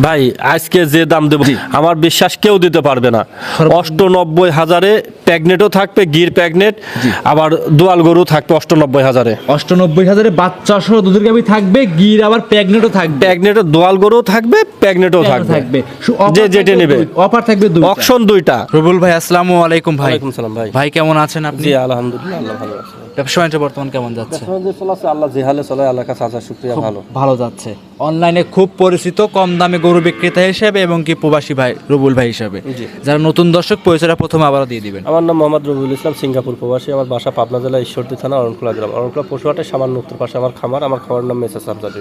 ভাই আজকে যে দাম দেব আমার বিশ্বাস কেউ দিতে পারবে না। ৯৮,০০০ প্যাগনেটও থাকবে, গির প্যাগনেট, আবার দোয়াল গরু থাকবে ৯৮,০০০। ৯৮,০০০ বাচ্চা সহ দুধের গাভী থাকবে, গির আবার প্রেগনেটও থাকবে। প্যাগনেটও দোয়াল গরু থাকবে, প্যাগনেটও থাকবে। যে যেটা নেবে অফার থাকবে দুইটা। অপশন দুইটা। রুবুল ভাই আসসালামু আলাইকুম ভাই। ওয়ালাইকুম সালাম ভাই। ভাই কেমন আছেন আপনি? জি আলহামদুলিল্লাহ, আল্লাহ ভালো আছে। ব্যবসা বাণিজ্য বর্তমান কেমন যাচ্ছে? আল্লাহ যে হালে চলে আল্লাহর কাছে হাজার শুকরিয়া। ভালো ভালো যাচ্ছে। অনলাইনে খুব পরিচিত কম দামে গরু বিক্রেতা হিসেবে এবং কি প্রবাসী ভাই রুবুল ভাই হিসেবে। যারা নতুন দর্শক পরিচয়টা প্রথমে আবারও দিয়ে দিবেন। আমার নাম মোহাম্মদ রবিউল ইসলাম, সিঙ্গাপুর প্রবাসী। আমার বাসা পাবনা জেলা ঈশ্বরদী থানা অরণখোলা গ্রাম। অরণখোলা পশুহাটে সামান্য উত্তর পাশে আমার খামার। আমার খামার নাম মেসেজ সাবজারি।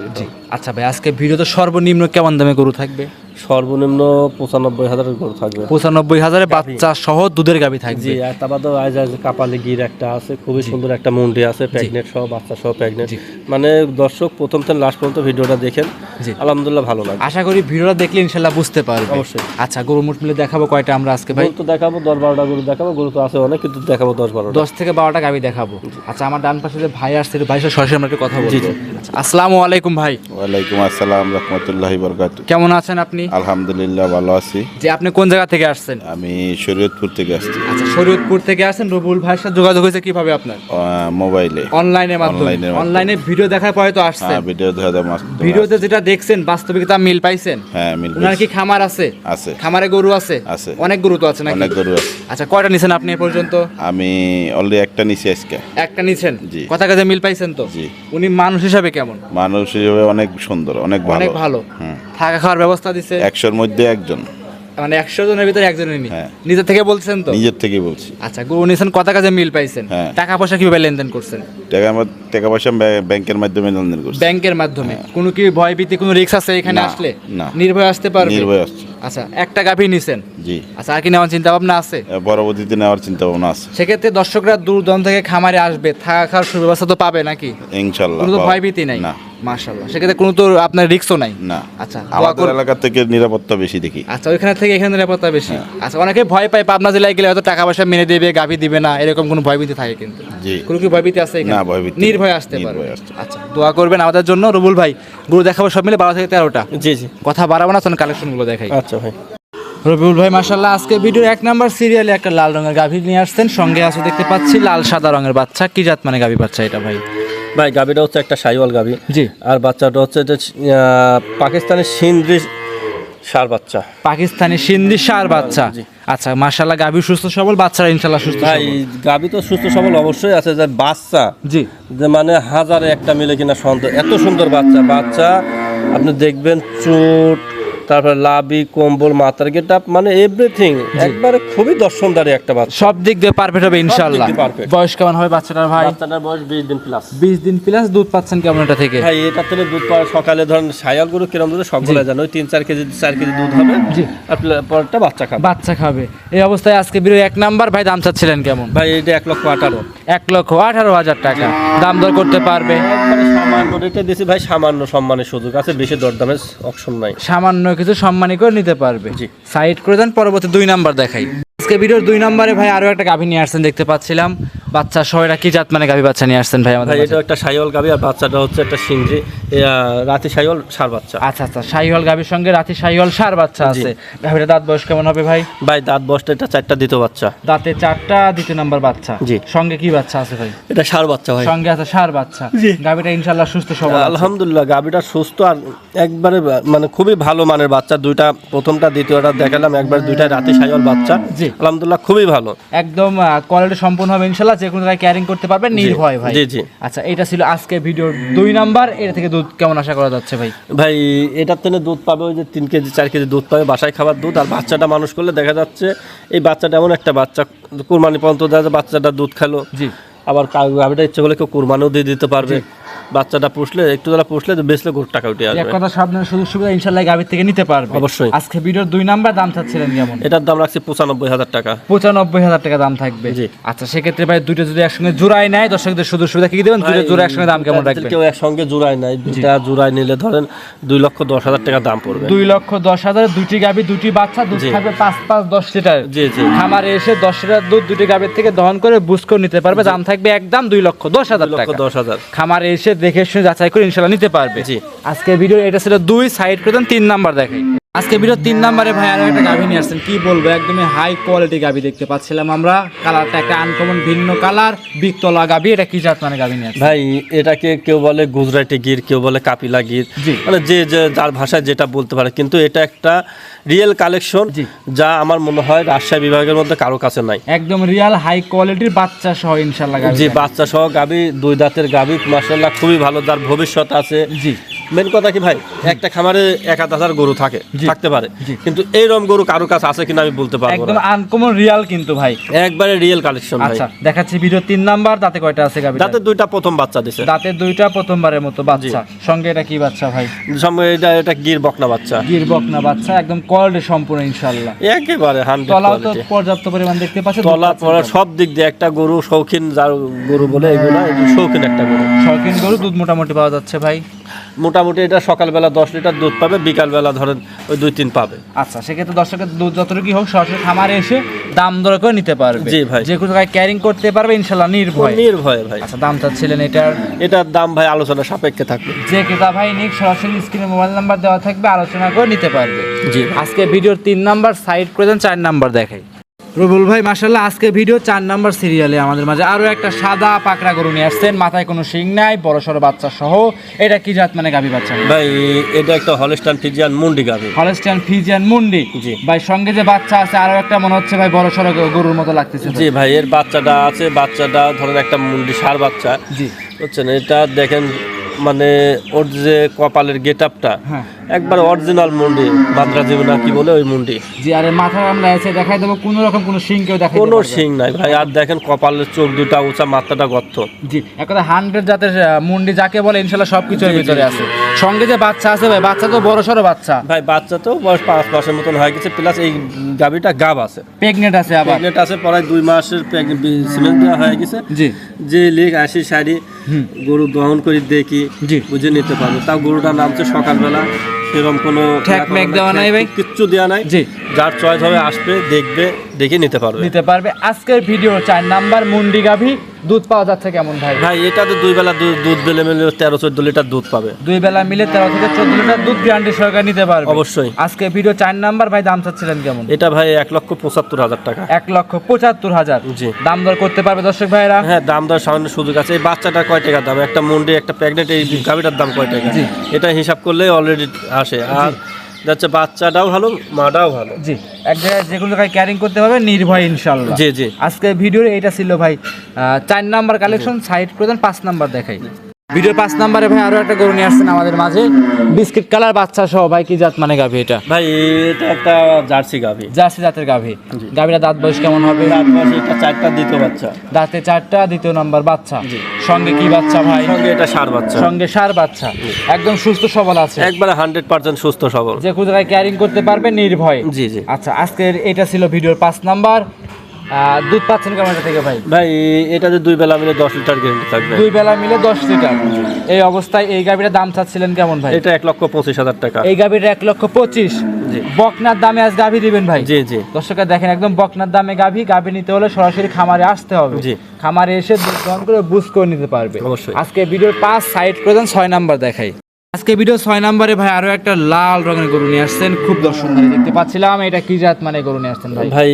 আচ্ছা ভাই, আজকে ভিডিওতে সর্বনিম্ন কেমন দামে গরু থাকবে? সর্বনিম্ন ৯৫,০০০ গরু থাকবে। ৯৫,০০০ বাচ্চা সহ দুধের গাভী থাকবে। জি, আর তারপর তো আজ কাপালি গির একটা আছে, খুবই সুন্দর একটা মুন্ডি আছে, প্রেগনেট সহ, বাচ্চা সহ প্রেগনেট। মানে দর্শক প্রথম থেকে লাস্ট পর্যন্ত ভিডিওটা দেখেন, আলহামদুলিল্লাহ ভালো লাগে। আশা করি ভিডিওটা দেখলে ইনশাআল্লাহ বুঝতে পারবে। অবশ্যই। আচ্ছা, গরু মোট মিলে দেখাবো কয়টা আমরা আজকে ভাই? গরু তো দেখাবো ১০-১২টা গরু দেখাবো। গরু তো আছে অনেক, কিন্তু দেখাবো ১০-১২টা। ১০ থেকে ১২টা গাভী দেখাবো। আচ্ছা, আমার ডান পাশে যে ভাই আসছে, ভাই সাথে সরাসরি আমরা একটু কথা বলবো। আচ্ছা, আসসালামু আলাইকুম ভাই। ওয়ালাইকুম আসসালাম রাহমাতুল্লাহি বারাকাতুহু। কেমন আছেন আপনি? আলহামদুলিল্লাহ ভালো আছি। যে আপনি কোন জায়গা থেকে আসছেন? আমি শরীয়তপুর থেকে আসছি। আচ্ছা, শরীয়তপুর থেকে আসেন। রুবুল ভাইয়ের সাথে যোগাযোগ হয়েছে কিভাবে আপনার? মোবাইলে, অনলাইনের মাধ্যমে। অনলাইনে ভিডিও দেখার পরে তো আসছেন। ভিডিও দেখা ভিডিওতে যেটা দেখছেন বাস্তবিকতা মিল পাইছেন? হ্যাঁ, মিল ওনার কি খামার আছে? আছে। খামারে গরু আছে? আছে। অনেক গরু তো আছে নাকি? অনেক গরু আছে। আচ্ছা, কয়টা নিছেন আপনি এ পর্যন্ত? আমি অলরেডি একটা নিছি আজকে। একটা নিছেন? জি। কথা কাজে মিল পাইছেন তো? জি। উনি মানুষ হিসাবে কেমন? মানুষ হিসেবে অনেক সুন্দর, অনেক ভালো। অনেক ভালো। থাকা খাওয়ার ব্যবস্থা দিছে? ১০০-র মধ্যে একজন। মানে ১০০ জনের ভিতরে একজনই নি? হ্যাঁ। নিজের থেকে বলছেন তো? নিজের থেকেই বলছি। আচ্ছা, গরু নিছেন, কথা কাজে মিল পাইছেন? হ্যাঁ। টাকা পয়সা কিভাবে লেনদেন করছেন? টাকা পয়সা ব্যাংকের মাধ্যমে লেনদেন করছি। ব্যাংকের মাধ্যমে। কোনো কি ভয় ভীতি, কোনো রিস্ক আছে এখানে না, আসলে? না। নির্ভয় আসতে পারবে? নির্ভয় আসছে। আচ্ছা, একটা গাভী নিছেন? জি। আচ্ছা, আর কি নেওয়ার চিন্তা ভাবনা আছে? পরবর্তীতে নেওয়ার চিন্তা ভাবনা আছে। সেক্ষেত্রে দর্শকরা দূর দূরান্ত থেকে খামারে আসবে, থাকা খাওয়ার সুব্যবস্থা তো পাবে নাকি? ইনশাআল্লাহ। কোনো তো ভয় ভীতি নাই? না। মাশাআল্লাহ। সেক্ষেত্রে কোনো তো আপনার রিস্কও নাই? না। আচ্ছা, আমাদের এলাকা থেকে নিরাপত্তা বেশি দেখি। আচ্ছা, ওইখানে থেকে এখানে নিরাপত্তা বেশি। আচ্ছা, অনেকে ভয় পায় পাবনা জেলায় গেলে হয়তো টাকা পয়সা মেনে দেবে, গাভী দিবে না, এরকম কোনো ভয়ভীতি থাকে কিন্তু? জি। কোনো কি ভয়ভীতি আছে এখানে? না, ভয়ভীতি নির্ভয় আসতে পারবে। নির্ভয় আসতে। আচ্ছা, দোয়া করবেন আমাদের জন্য রুবুল ভাই। গরু দেখাবো সব মিলে ১২ থেকে ১৩টা। জি জি, কথা বাড়াবো না, চলুন কালেকশনগুলো দেখাই। আচ্ছা ভাই। রবিউল ভাই মাশাআল্লাহ, আজকে ভিডিওর ১ নাম্বার সিরিয়ালে একটা লাল রঙের গাভী নিয়ে আসছেন, সঙ্গে আছে দেখতে পাচ্ছি লাল সাদা রঙের বাচ্চা। কি জাত মানে গাভী বাচ্চা এটা ভাই? ভাই গাভীটা হচ্ছে একটা সাইওয়াল গাভী। জি। আর বাচ্চাটা হচ্ছে এটা পাকিস্তানের সিন্ধি ষাঁড় বাচ্চা। পাকিস্তানি সিন্ধি ষাঁড় বাচ্চা। আচ্ছা, মাশাআল্লাহ, গাভী সুস্থ সবল, বাচ্চারা ইনশাআল্লাহ সুস্থ ভাই সবল। গাভী তো সুস্থ সবল অবশ্যই আছে, যে বাচ্চা জি। যে মানে হাজারে একটা মিলে কিনা সন্দেহ। এত সুন্দর বাচ্চা আপনি দেখবেন, চুট, তারপরে লাভি, কম্বল, মাথার গেটআপ, মানে এভরিথিং একবারে খুবই দর্শনদারি একটা বাচ্চা। সব দিক দিয়ে পারফেক্ট হবে ইনশাআল্লাহ। perfect। বয়স কেমন হবে বাচ্চাটার ভাই? বাচ্চাটার বয়স ২০ দিন প্লাস। ২০ দিন প্লাস। দুধ পাচ্ছেন কেমন এটা থেকে? ভাই এটা থেকে দুধ পাওয়া সকালে ধরেন সায়াল গরু কিরম দুধ সকালে জানো, ওই ৩-৪ কেজি ৪ কেজি দুধ হবে। জি। আর পরটা বাচ্চা খাবে। বাচ্চা খাবে। এই অবস্থায় আজকে ভিডিও ১ নাম্বার ভাই দাম চাচ্ছিলেন কেমন? ভাই এটা ১,১৮,০০০। ১,১৮,০০০ টাকা। দাম দর করতে পারবে? একবারে সামান্য রেটে দিয়েছি ভাই, সামান্য সম্মানের সুযোগ আছে, বেশি দরদামের অপশন নাই। সামান্য কিছু সম্মানী করে নিতে পারবে। জি। সাইড করে দেন, পরবর্তী ২ নাম্বার দেখাই। আজকে ভিডিওর ২ নাম্বারে ভাই আরো একটা গাভী নিয়ে আসছেন দেখতে পাচ্ছিলাম, বাচ্চা সহ। এটা কি জাত মানে গাভী বাচ্চা নিয়ে আসছেন ভাই আমাদের ভাই কাছে? এটা একটা সাইওয়াল গাভী, আর বাচ্চাটা হচ্ছে একটা সিংড়ি রাতি সাইওয়াল ষাঁড় বাচ্চা। আচ্ছা আচ্ছা, শাহিওয়াল গাভীর সঙ্গে রাতি শাহিওয়াল ষাঁড় বাচ্চা আছে। গাভীর দাঁত বয়স কেমন হবে ভাই? ভাই দাঁত বসটা এটা 4টা দ্বিতীয় বাচ্চা। দাঁতে 4টা, দ্বিতীয় নাম্বার বাচ্চা। জি। সঙ্গে কি বাচ্চা আছে ভাই? এটা ষাঁড় বাচ্চা ভাই। সঙ্গে আছে ষাঁড় বাচ্চা। গাভীটা ইনশাআল্লাহ সুস্থ সবল আছে? আলহামদুলিল্লাহ গাভীটা সুস্থ, আর একবারে মানে খুবই ভালো মানের বাচ্চা। দুইটা, প্রথমটা দ্বিতীয়টা দেখালাম, একবার দুইটা রাতি সাইওয়াল বাচ্চা। জি। আলহামদুলিল্লাহ খুবই ভালো, একদম কোয়ালিটি সম্পূর্ণ হবে ইনশাআল্লাহ, যে কোনো জায়গায় ক্যারিং করতে পারবেন নির্ভয় ভাই। জি জি। আচ্ছা, এটা ছিল আজকে ভিডিওর ২ নাম্বার। এর থেকে দুধ কেমন আশা করা যাচ্ছে ভাই? ভাই এটার থেকে দুধ পাবে ওই যে 3 কেজি 4 কেজি দুধ পাবে, বাসায় খাবার দুধ। আর বাচ্চাটা মানুষ করলে দেখা যাচ্ছে এই বাচ্চাটা এমন একটা বাচ্চা, কুরবানি পর্যন্ত দেখা যায় বাচ্চাটা দুধ খেলো। জি। আবার গাভীটা ইচ্ছে করলে কেউ কুরবানিও দিয়ে দিতে পারবে। বাচ্চাটা পুষলে একটু যারা পুষলে বেচলে গরুর টাকা উঠে এক আসবে। কথা, সামনের সুযোগ সুবিধা ইনশাআল্লাহ গাভীর থেকে নিতে পারবে অবশ্যই। আজকে ভিডিওর ২ নাম্বার দাম চাচ্ছিলেন কেমন? এটার দাম রাখছি ৯৫,০০০ টাকা। ৯৫,০০০ টাকা দাম থাকবে। জি। আচ্ছা, সেক্ষেত্রে ভাই দুইটা যদি একসঙ্গে জোড়ায় নেয়, দর্শকদের সুযোগ সুবিধা কি দিবেন? দুইটা জোড়া একসঙ্গে দাম কেমন রাখবেন? কেউ একসঙ্গে জোড়ায় নাই, দুইটা জোড়ায় নিলে ধরেন ২,১০,০০০ টাকা দাম পড়বে। ২,১০,০০০, দুটি গাভী দুটি বাচ্চা, দুধ জি। থাকবে ৫-৫ ১০ লিটার। জি জি। খামারে এসে ১০ লিটার দুধ দুটি গাভীর থেকে দহন করে বুঝ করে নিতে পারবে। দাম থাকবে একদম ২,১০,০০০ টাকা। ২,১০,০০০। খামারে এসে দেখে শুনে যাচাই করে ইনশাআল্লাহ নিতে পারবে। জি। আজকে ভিডিও এটা ছিল ২, সাইড করে দেন ৩ নাম্বার দেখাই। আজকে ভিডিও 3 নম্বরে ভাই আরো একটা গাভী নিয়ে আসছেন, কি বলবো একদমই হাই কোয়ালিটি গাভী দেখতে পাচ্ছিলাম আমরা। কালারটা একটা আনকমন ভিন্ন কালার, বিকতলা গাভী। এটা কি জাত মানে গাভী নিয়ে আসছেন? ভাই এটাকে কেউ বলে গুজরাটি গির, কেউ বলে কাপিলা গির, জি। মানে যে যে যার ভাষায় যেটা বলতে পারে, কিন্তু এটা একটা রিয়েল কালেকশন, জি। যা আমার মনে হয় রাজশাহী বিভাগের মধ্যে কারো কাছে নাই। একদম রিয়াল হাই কোয়ালিটির বাচ্চা সহ ইনশাআল্লাহ গাভী। যে বাচ্চা সহ গাভী, 2 দাঁতের গাভী, মাশাআল্লাহ খুবই ভালো, যার ভবিষ্যৎ আছে। জি। মেন কথা কি ভাই, একটা খামারে 1,000 গরু থাকতে পারে, জি। কিন্তু এইরকম গরু কারো কাছে আছে কিনা আমি বলতে পারবো একদম না। আনকমন রিয়াল কিন্তু ভাই, একবারে রিয়েল কালেকশন ভাই। আচ্ছা দেখাচ্ছি ভিডিও 3 নাম্বার। দাঁতে কয়টা আছে গাভী? দাঁতে 2টা প্রথম বাচ্চা দিছে। দাঁতে 2টা প্রথমবারের মতো বাচ্চা। সঙ্গে এটা কি বাচ্চা ভাই? সঙ্গে এটা গির বকনা বাচ্চা, গির বকনা বাচ্চা, একদম কোয়ালিটি সম্পূর্ণ ইনশাআল্লাহ। একেবারে 100 তলাও তো কোয়ালিটি। পর্যাপ্ত পরিমাণ দেখতে পাচ্ছেন। তলা পড়া সব দিক দিয়ে একটা গরু শৌখিন, যার গরু বলে এগুলো শৌখিন একটা গরু। শৌখিন গরু, দুধ মোটামুটি পাওয়া যাচ্ছে ভাই। মোটামুটি এটা সকালবেলা 10 লিটার দুধ পাবে, বিকালবেলা ধরেন ওই 2-3 পাবে। আচ্ছা, সেক্ষেত্রে দর্শকের দুধ যতটুকু হোক সরাসরি খামারে এসে দাম দর করে নিতে পারবে। জি ভাই। যে কোনো জায়গায় ক্যারিং করতে পারবে ইনশাআল্লাহ নির্ভয়। নির্ভয়ে ভাই। আচ্ছা, দাম চাচ্ছিলেন এটার? এটার দাম ভাই আলোচনা সাপেক্ষে থাকবে। যে ক্রেতা ভাই নিক সরাসরি স্ক্রিনে মোবাইল নাম্বার দেওয়া থাকবে, আলোচনা করে নিতে পারবে। জি। আজকে ভিডিওর 3 নাম্বার সাইড করে দেন, 4 নাম্বার দেখাই। রুবুল ভাই মাশাআল্লাহ আজকে ভিডিও 4 নাম্বার সিরিয়ালে আমাদের মাঝে আরো একটা সাদা পাকড়া গরু নিয়ে আসছেন, মাথায় কোনো শিং নাই, বড় সড়ো বাচ্চা সহ। এটা কি জাত মানে গাভী বাচ্চা? ভাই এটা একটা হলস্টাইন ফ্রিজিয়ান মুন্ডি গাভী। হলস্টাইন ফ্রিজিয়ান মুন্ডি। জি। ভাই সঙ্গে যে বাচ্চা আছে আরো একটা মনে হচ্ছে ভাই বড় সড়ো গরুর মতো লাগতেছে। জি ভাই, এর বাচ্চাটা আছে, বাচ্চাটা ধরেন একটা মুন্ডি ষাঁড় বাচ্চা। জি। বুঝছেন, এটা দেখেন মানে ওর যে কপালের গেটআপটা হ্যাঁ। একবার অরিজিনাল মুন্ডি, মাদ্রাজি না কি বলে ওই মুন্ডি। জি, আরে মাথা আমরা এসে দেখাই দেবো, কোনো রকম কোনো শিং কেউ দেখাই কোনো শিং নাই ভাই। আর দেখেন কপালের চোখ দুটা উঁচা, মাথাটা গর্ত। জি, একটা 100 জাতের মুন্ডি যাকে বলে ইনশাআল্লাহ সবকিছুর ভিতরে আছে। সঙ্গে যে বাচ্চা আছে ভাই, বাচ্চা তো বড় সড়ো বাচ্চা ভাই বাচ্চা তো বয়স 5 মাসের মতন হয়ে গেছে, প্লাস এই গাভীটা গাব আছে, প্রেগনেন্ট আছে আবার। প্রেগনেন্ট আছে, প্রায় 2 মাসের সিমেন্ট দেওয়া হয়ে গেছে। জি। যে লেগ 80 শাড়ি গরু দহন করে দেখি, জি। বুঝে নিতে পারবে। তাও গরুটা নামছে সকালবেলা, সেরকম কোনো ঠ্যাক ম্যাক দেওয়া নাই ভাই, কিচ্ছু দেওয়া নাই। জি। যার চয়েস হবে আসবে, দেখবে, দেখে নিতে পারবে। আজকের ভিডিও 4 নাম্বার মুন্ডি গাভী। দুধ পাওয়া যাচ্ছে কেমন ভাই? ভাই এটা তো 2 বেলা দুধ বেলে মেলে 13-14 লিটার দুধ পাবে। 2 বেলা মিলে 13 থেকে 14 লিটার দুধ গ্যারান্টি সহকারে নিতে পারবে অবশ্যই। আজকে ভিডিও 4 নাম্বার ভাই, দাম চাচ্ছিলেন কেমন? এটা ভাই 1,75,000 টাকা। 1,75,000। জি। দাম দর করতে পারবে দর্শক ভাইরা? হ্যাঁ, দাম দর সামান্য সুযোগ আছে। এই বাচ্চাটা কয় টাকা দাম, একটা মুন্ডি একটা প্রেগনেন্ট এই গাভীটার দাম কয় টাকা, জি। এটা হিসাব করলে অলরেডি আসে। আর যাচ্ছে বাচ্চাটাও ভালো, মাটাও ভালো। জি, এক জায়গায় যে কোনো জায়গায় ক্যারিং করতে পারবে নির্ভয় ইনশাআল্লাহ। জি জি। আজকে ভিডিওর এটা ছিল ভাই 4 নাম্বার কালেকশন। সাইড করে দেন, 5 নাম্বার দেখাই। ভিডিও 5 নাম্বারে ভাই আরো একটা গরু নিয়ে আসছেন আমাদের মাঝে, বিস্কিট কালার বাচ্চা সহ। ভাই কি জাত মানে গাভী এটা? ভাই এটা একটা জার্সি গাভী, জার্সি জাতের গাভী। গাভীর দাঁত বয়স কেমন হবে? রাত মাসে এটা 4টা দ্বিতীয় বাচ্চা। দাঁতে 4টা, দ্বিতীয় নাম্বার বাচ্চা। সঙ্গে কি বাচ্চা ভাই? সঙ্গে এটা ষাঁড় বাচ্চা। সঙ্গে ষাঁড় বাচ্চা, একদম সুস্থ সবল আছে, একবারে 100% সুস্থ সবল, যে কোনো জায়গায় ক্যারিং করতে পারবে নির্ভয়। জি জি। আচ্ছা, আজকের এটা ছিল ভিডিওর 5 নাম্বার। দুধ পাচ্ছেন কেমন এটা থেকে ভাই? ভাই এটাতে 2 বেলা মিলে 10 লিটার গ্যারান্টি থাকবে। 2 বেলা মিলে 10 লিটার। এই অবস্থায় এই গাভীটার দাম চাচ্ছিলেন কেমন ভাই? এটা 1,25,000 টাকা। এই গাভীটা 1,25,000। জি। বকনার দামে আজ গাভী দিবেন ভাই? জি জি। দর্শকরা দেখেন, একদম বকনার দামে গাভী নিতে হলে সরাসরি খামারে আসতে হবে। জি। খামারে এসে দুধ গ্রহণ করে বুঝ করে নিতে পারবে। অবশ্যই। আজকে ভিডিওর 5 সাইড করে দেন, 6 নাম্বার দেখাই। আজকে ভিডিও 6 নাম্বারে ভাই আরো একটা লাল রঙের গরু নিয়ে আসছেন, খুব দর্শক দেখতে পাচ্ছিলাম। এটা কি জাত মানে গরু নিয়ে আসছেন ভাই? ভাই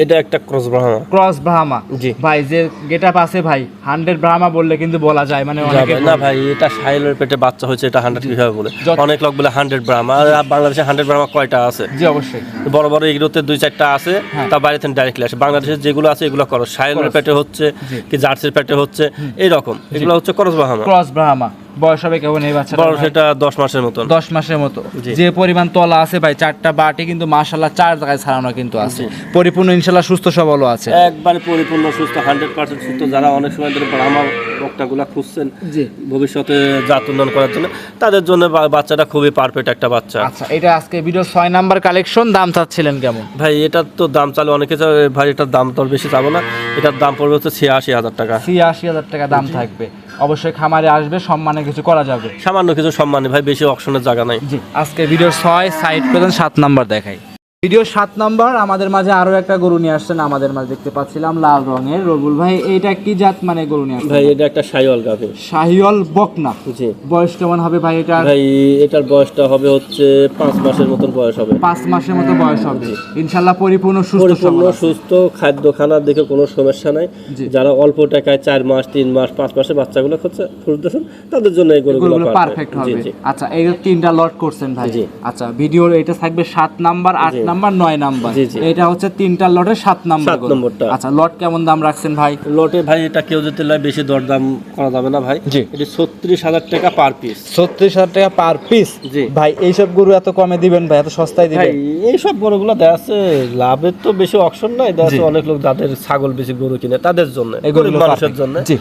এটা একটা ক্রস ব্রাহ্মা। ক্রস ব্রাহ্মা। জি। ভাই যে গেটআপ আছে ভাই, 100 ব্রাহ্মা বললে কিন্তু বলা যায়, মানে অনেকে না ভাই, এটা সাইলের পেটে বাচ্চা হয়েছে, এটা 100 কিভাবে বলে? অনেক লোক বলে 100 ব্রাহ্মা। আর বাংলাদেশে 100 ব্রাহ্মা কয়টা আছে? জি অবশ্যই। বড় বড় এগুলোতে 2-4টা আছে, হ্যাঁ। তা বাইরে থেকে ডাইরেক্টলি আসে। বাংলাদেশে যেগুলো আছে এগুলো করো, সাইলের পেটে হচ্ছে কি জার্সির পেটে হচ্ছে, এইরকম এগুলো হচ্ছে ক্রস ব্রাহ্মা। ক্রস ব্রাহ্মা। বয়স হবে কেমন এই বাচ্চাটা? বড় সেটা 10 মাসের মতন। 10 মাসের মতো। জি। যে পরিমাণ তলা আছে ভাই, 4টা বাটি কিন্তু মাশাআল্লাহ 4 জায়গায় ছাড়ানো কিন্তু আছে, পরিপূর্ণ ইনশাআল্লাহ সুস্থ সবলও আছে, একবারে পরিপূর্ণ সুস্থ, 100% সুস্থ। যারা অনেক সময় ধরে ব্রাহ্মা বকটাগুলা খুঁজছেন জি, ভবিষ্যতে জাত উন্নয়ন করার জন্য, তাদের জন্য বাচ্চাটা খুবই পারফেক্ট একটা বাচ্চা। আচ্ছা, এটা আজকে ভিডিও 6 নাম্বার কালেকশন। দাম চাচ্ছিলেন কেমন ভাই এটার তো দাম চালে অনেকে চায়, ভাই এটার দাম তো আর বেশি চাবো না, এটার দাম পড়বে হচ্ছে 86,000 টাকা। 86,000 টাকা দাম থাকবে। অবশ্যই খামারে আসবে, সম্মানে কিছু করা যাবে। সামান্য কিছু সম্মানী ভাই, বেশি অপশনের জায়গা নাই। জি। আজকে ভিডিও 6 সাইড করে 7 নাম্বার দেখাই। ভিডিও 7 নাম্বার আমাদের মাঝে আরো একটা গরু নিয়ে আসছেন আমাদের মাঝে দেখতে পাচ্ছিলাম লাল রঙের। রবুল ভাই এইটা কি জাত মানে গরু নিয়ে আসছেন? ভাই এটা একটা শাহিওয়াল গাভী। শাহিওয়াল বকনা। জি বয়স কেমন হবে ভাই এটা? ভাই এটার বয়সটা হবে হচ্ছে 5 মাসের মতন বয়স হবে। 5 মাসের মতো বয়স হবে। ইনশাআল্লাহ পরিপূর্ণ সুস্থ পরিপূর্ণ সবল আছে। সুস্থ, খাদ্য খানার দিকে কোনো সমস্যা নাই। জি। যারা অল্প টাকায় 4 মাস 3 মাস 5 মাসের বাচ্চাগুলো খুঁজতেছেন তাদের জন্য এই গরুগুলো পারফেক্ট হবে। জি। আচ্ছা এই তিনটা লট করছেন ভাই। জি। আচ্ছা ভিডিওর এটা থাকবে 7 নাম্বার 8 নাম্বার 9 নাম্বার। জি, জি। এটা হচ্ছে তিনটা লটের 7 নাম্বার 7 নম্বরটা। আচ্ছা লট কেমন দাম রাখছেন ভাই? লটে ভাই এটা কেউ যদি লাই বেশি দরদাম করা যাবে না ভাই। জি। এটা 36,000 টাকা পার পিস। 36,000 টাকা পার পিস। জি। ভাই এইসব গরু এত কমে দিবেন ভাই, এত সস্তায় ভাই দিবেন? এইসব গরুগুলো দেখা যাচ্ছে লাভের তো বেশি অপশন নাই, দেখা যাচ্ছে জি। অনেক লোক যাদের ছাগল বেশি গরু কিনে তাদের জন্য, এই গরিব গরুগুলো মানুষের perfect। জন্য জি।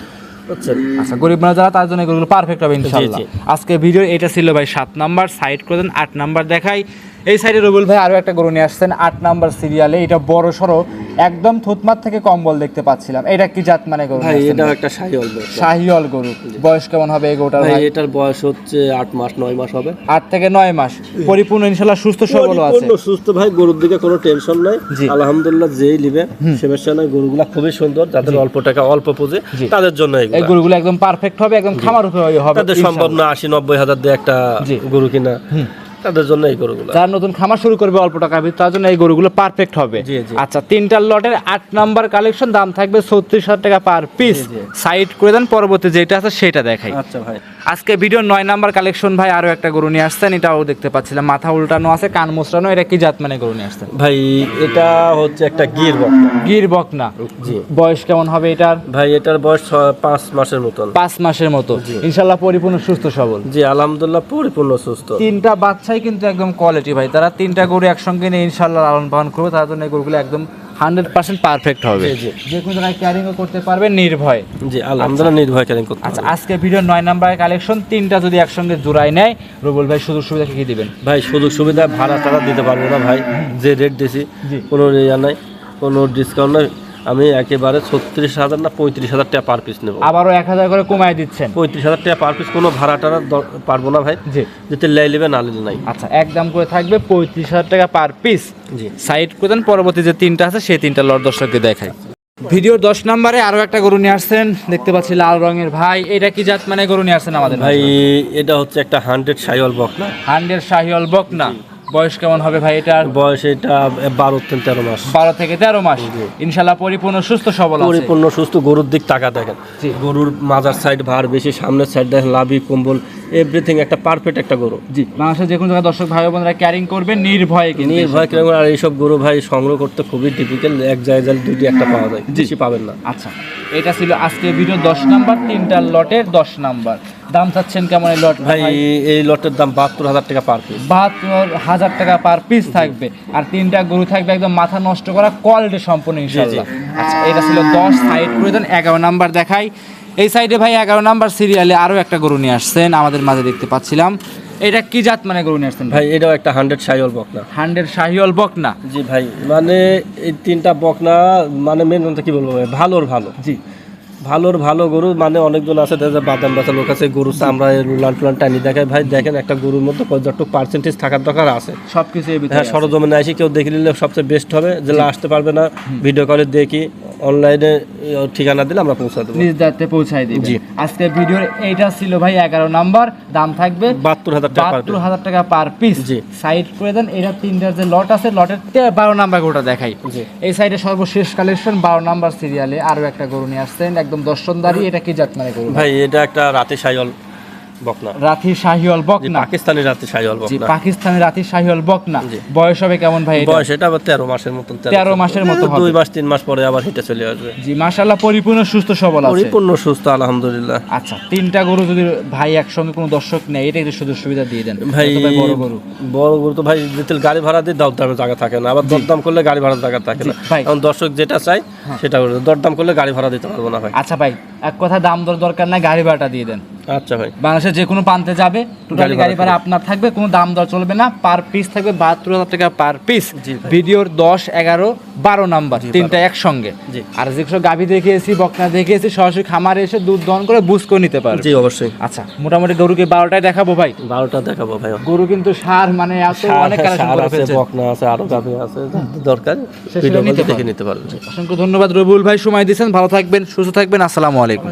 বুঝছেন। আচ্ছা গরিব মানুষ যারা তার জন্য এগুলো পারফেক্ট হবে ইনশাআল্লাহ। জি। আজকে ভিডিও এটা ছিল ভাই 7 নাম্বার, সাইড করে দেন 8 নাম্বার দেখাই। এই সাইডে রবুল ভাই আরো একটা গরু নিয়ে আসছেন 8 নাম্বার সিরিয়ালে। এটা বড় সরো একদম থুতমার থেকে কম্বল দেখতে পাচ্ছিলাম। এটা কি জাত মানে গরু? ভাই এটা একটা শাহিওয়াল গরু। শাহিওয়াল গরু। বয়স কেমন হবে এই গরুটার ভাই ভাই? এটার বয়স হচ্ছে 8 মাস 9 মাস হবে। 8 থেকে 9 মাস। পরিপূর্ণ ইনশাআল্লাহ সুস্থ সবল আছে। পরিপূর্ণ সুস্থ ভাই, গরুর দিকে কোনো টেনশন নাই। জি। আলহামদুলিল্লাহ যেই নিবে সমস্যা নাই। গরুগুলা খুবই সুন্দর, যাদের অল্প টাকা অল্প পুঁজি জি। তাদের জন্য এই এগুলা। গরুগুলো একদম পারফেক্ট হবে, একদম খামার উপযোগী হবে তাদের সম্ভব না 80-90 হাজার দিয়ে একটা জি। গরু কিনা, তাদের জন্য এই গরুগুলো। যারা নতুন খামার শুরু করবে অল্প টাকার ভিতরে তার জন্য এই গরুগুলো পারফেক্ট হবে। জি, জি। আচ্ছা তিনটা লটের 8 নাম্বার কালেকশন, দাম থাকবে 36,000 টাকা পার পিস। জি, জি। সাইড করে দেন, পরবর্তী যেটা আছে সেটা দেখাই। আচ্ছা ভাই আজকে ভিডিও 9 নাম্বার কালেকশন ভাই আরো একটা গরু নিয়ে আসছেন। এটাও দেখতে পাচ্ছিলাম মাথা উল্টানো আছে, কান মোচড়ানো। এটা কি জাত মানে গরু নিয়ে আসছেন? ভাই এটা হচ্ছে একটা গির বক। গির বকনা। জি। বয়স কেমন হবে এটার? ভাই এটার বয়স 5 মাসের মতন। 5 মাসের মতো। ইনশাআল্লাহ পরিপূর্ণ সুস্থ সবল। জি আলহামদুলিল্লাহ পরিপূর্ণ সুস্থ। তিনটা বাচ্চাই কিন্তু একদম কোয়ালিটি ভাই। তারা তিনটা গরু একসঙ্গে নিয়ে ইনশাআল্লাহ লালন পালন করবে, তার জন্য এই গরুগুলো একদম 100% পারফেক্ট হবে। জি, জি। যে কোনো জায়গায় ক্যারিংও করতে পারবে নির্ভয়। জি আলহামদুলিল্লাহ নির্ভয় ক্যারিং করতে আচ্ছা পারবে। আজকে ভিডিও 9 নাম্বারের কালেকশন তিনটা যদি একসঙ্গে জোড়ায় নেয় রবুল ভাই সুযোগ সুবিধা কি দিবেন? ভাই সুযোগ সুবিধা ভাড়া টাড়া দিতে পারবো না ভাই, যে রেট দিছি জি। কোনো ইয়া নাই, কোনো ডিসকাউন্ট নাই। আমি একেবারে 36,000 না 35,000 টাকা পার পিস নেবো। আবারও 1000 করে কমায় দিচ্ছেন। 35,000 টাকা পার পিস, কোনো ভাড়া টাড়া পারবো না ভাই। জি। যেতে লাই নেবে না নিলে নাই। আচ্ছা একদম করে থাকবে 35,000 টাকা পার পিস। জি। সাইড করে দেন, পরবর্তী যে তিনটা আছে সেই তিনটা লট দর্শককে দেখাই। ভিডিওর 10 নম্বরে আরো একটা গরু নিয়ে আসছেন দেখতে পাচ্ছি লাল রঙের। ভাই এটা কি জাত মানে গরু নিয়ে আসছেন আমাদের? ভাই এটা হচ্ছে একটা 100 শাহিওয়াল বক না। 100 শাহিওয়াল বকনা। বয়স কেমন হবে ভাই এটার? বয়স এটা 12-13 মাস। 12 থেকে 13 মাস। ইনশাআল্লাহ পরিপূর্ণ সুস্থ সবল আছে। পরিপূর্ণ সুস্থ। গরুর দিক তাকা দেখেন, জি। গরুর মাজার সাইড ভার বেশি, সামনের সাইড দেখেন লাভি কম্বল এভরিথিং একটা পারফেক্ট একটা গরু। জি বাংলাদেশের যে কোনো জায়গায় দর্শক ভাই বোনেরা ক্যারিং করবে নির্ভয়ে কিন্তু। নির্ভয় কিরকম। আর এইসব গরু ভাই সংগ্রহ করতে খুবই ডিফিকাল্ট, এক জায়গায় দুটি একটা পাওয়া যায়, বেশি পাবেন না। আচ্ছা এটা ছিল আজকে ভিডিও 10 নাম্বার, তিনটা লটের 10 নাম্বার। দাম চাচ্ছেন কেমন এই লট ভাই এই লটের দাম 72,000 টাকা পার পিস। 72,000 টাকা পার পিস থাকবে। আর তিনটা গরু থাকবে একদম মাথা নষ্ট করা কোয়ালিটি সম্পূর্ণ ইনশাআল্লাহ। আচ্ছা এটা ছিল 10। সাইড করে দেন, 11 নাম্বার দেখাই। এই সাইডে ভাই 11 নাম্বার সিরিয়ালে আরো একটা গরু নিয়ে আসছেন আমাদের মাঝে দেখতে পাচ্ছিলাম। এটা কি জাত মানে গরু নিয়ে আসছেন ভাই এটাও একটা 100 শাহিওয়াল বকনা। 100 শাহিওয়াল বকনা। জি ভাই, মানে এই তিনটা বকনা মানে মেন কথা কি বলবো ভাই, ভালোর ভালো। জি ভালোর ভালো গরু। মানে অনেকজন আছে যে বাদাম বাচ্চা লোক আছে, গরু চামড়া রুলান টুলান টানি দেখায়। ভাই দেখেন একটা গরুর মধ্যে যতটুকু পার্সেন্টেজ থাকার দরকার আছে সবকিছু এই ভিতরে হ্যাঁ, সরজমিনে আসি কেউ দেখে নিলে সবচেয়ে বেস্ট হবে। যেগুলো আসতে পারবে না ভিডিও কলে দেখি, অনলাইনে ঠিকানা দিলে আমরা পৌঁছা দেবো, নিজ দায়িত্বে পৌঁছায় দিবেন। জি। আজকে ভিডিওর এইটা ছিল ভাই 11 নাম্বার। দাম থাকবে 72,000 টাকা পার পিস। 72,000 টাকা পার পিস। জি। সাইড করে দেন। এটা তিনটার যে লট আছে লটের 12 নাম্বার গরুটা দেখাই। জি। এই সাইডে সর্বশেষ কালেকশন 12 নাম্বার সিরিয়ালে আরো একটা গরু নিয়ে আসছেন একদম দর্শনদারি। এটা কি জাত মানে গরু? ভাই এটা একটা রাতে শাহিওয়াল বকনা। রাথি শাহিওয়াল জি, বকনা। পাকিস্তানি রাতে শাহিওয়াল জি বকনা। পাকিস্তানি রাথি শাহিওয়াল বকনা। জি। বয়স হবে কেমন ভাই এটা? বয়স এটা আবার 13 মাসের মতন। 13 মাসের মতো হবে। 2 মাস 3 মাস পরে আবার হিটে চলে আসবে। জি মাশাআল্লাহ পরিপূর্ণ সুস্থ সবল আছে। পরিপূর্ণ সুস্থ আলহামদুলিল্লাহ। আচ্ছা তিনটা গরু যদি ভাই একসঙ্গে কোনো দর্শক নেয় এটা একটু সুযোগ সুবিধা দিয়ে দেন ভাই যত বড় গরু। বড় গরু তো ভাই যেতে গাড়ি ভাড়া দিয়ে দরদামের জায়গা থাকে না, আবার দরদাম করলে গাড়ি ভাড়ার জায়গা থাকে না। ভাই। এখন দর্শক যেটা চাই সেটা করে, দরদাম করলে গাড়ি ভাড়া দিতে পারবো না ভাই। আচ্ছা ভাই এক কথা দাম দর দরকার নাই, গাড়ি ভাড়াটা দিয়ে দেন। আচ্ছা ভাই, বাংলাদেশের যে কোনো প্রান্তে যাবে, টোটালি গাড়ি ভাড়া আপনার থাকবে, কোনো দাম দর চলবে না। পার পিস থাকবে 72,000 টাকা পার পিস। জি ভাই। ভিডিওর 10, 11, 12 নাম্বার তিনটা একসঙ্গে। জি। আর যেসব গাভী দেখিয়েছি, বকনা দেখিয়েছি, সরাসরি খামারে এসে দুধ দহন করে বুঝ করে নিতে পারবে। জি অবশ্যই। আচ্ছা, মোটামুটি গরুকে 12টায় দেখাবো ভাই। 12টা দেখাবো ভাই। গরু কিন্তু সার মানে এত অনেক কালেকশন ষাঁড় করে আছে, ফেলছে। বকনা আছে, আরো গাভী আছে, দরকার সেটা ভিডিও নিতে দেখে পারবে। নিতে পারবে। অসংখ্য ধন্যবাদ রবিউল ভাই, সময় দিয়েছেন। ভালো থাকবেন, সুস্থ থাকবেন। আসসালামু আলাইকুম।